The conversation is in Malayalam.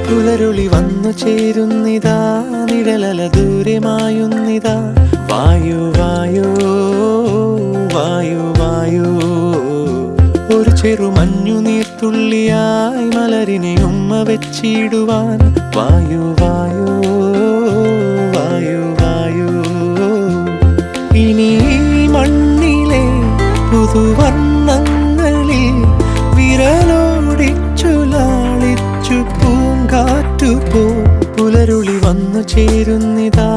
പുലരുളി വന്നു ചേരുന്നിതാ, നിഴലല ദൂരെ മായുന്നിതാ. വായു വായു വായു വായു, ഒരു ചെറു മഞ്ഞു നീർത്തുള്ളിയായി മലരിനെ ഉമ്മ വെച്ചിടുവാൻ. വായു വായു വായു വായു, ഇനി മണ്ണിലെ പുതുവർണ്ണങ്ങളിൽ വിരലോടിച്ചു ലാളിച്ചു പൂങ്കാറ്റുപോ. പുലരുളി വന്നു ചേരുന്നിതാ,